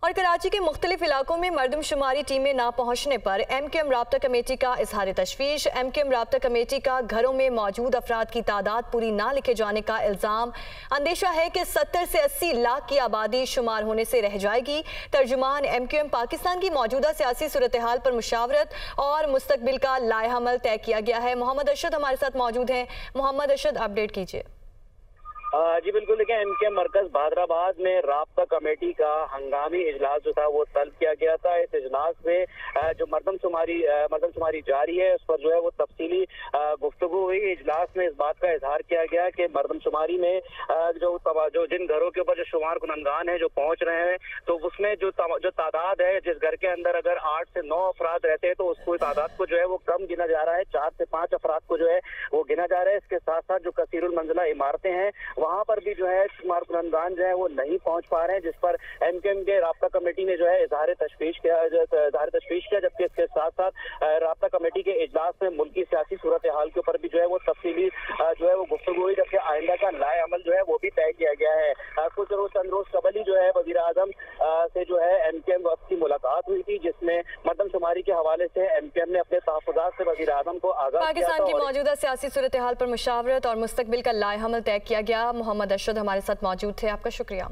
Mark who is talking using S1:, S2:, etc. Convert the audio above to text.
S1: और कराची के मुख्तलिफ इलाकों में मरदमशुमारी टीमें ना पहुंचने पर MQM राब्ता कमेटी का इजहार तशवीश। MQM राब्ता कमेटी का घरों में मौजूद अफराद की तादाद पूरी ना लिखे जाने का इल्ज़ाम। अंदेशा है कि 70 से 80 लाख की आबादी शुमार होने से रह जाएगी। तर्जुमान MQM पाकिस्तान की मौजूदा सियासी सूरत हाल पर मुशावरत और मुस्तकबिल का लाएहमल तय किया गया है। मोहम्मद अरशद हमारे साथ मौजूद हैं। मोहम्मद अरशद, अपडेट कीजिए।
S2: जी बिल्कुल, देखिए MQM मरकज बहादराबाद में राब्ता कमेटी का हंगामी इजलास जो था वो तलब किया गया था। इस इजलास में जो मरदमशुमारी जारी है उस पर जो है वो तफसीली गुफ्तगू हुई। इजलास में इस बात का इजहार किया गया कि मरदमशुमारी में जो जिन घरों के ऊपर जो शुमार कुनंदगान है जो पहुंच रहे हैं, तो उसमें जो तादाद है, जिस घर के अंदर अगर 8 से 9 अफराद रहते हैं तो उसको तादाद को जो है वो कम गिना जा रहा है, 4 से 5 अफराद को जो है वो गिना जा रहा है। इसके साथ साथ जो कसीरुल मंजिला इमारतें हैं वहां पर भी जो है शुमार कुनंदगान जो है वो नहीं पहुंच पा रहे हैं, जिस पर MQM के राब्ता कमेटी ने जो है इजहार तशवीश किया। जबकि इसके साथ साथ राब्ता कमेटी के इजलास में मुल्की सियासी सूरत हाल के ऊपर भी जो है वो तफसीली जो है वो गुफ्तगू हुई, जबकि आइंदा का लाए अमल जो है वो भी तय किया गया है। चंद रोज कबल ही जो है वजीर आजम से जो है MQM की मुलाकात हुई थी, जिसमें मरदमशुमारी के हवाले से MQM ने अपने तहफ़्फ़ुज़ात से वजीर आजम को आगाह किया।
S1: पाकिस्तान की मौजूदा सियासी सूरत हाल पर मुशावरत और मुस्तकबिल का लाएहमल तय किया गया। मोहम्मद अरशद हमारे साथ मौजूद थे, आपका शुक्रिया।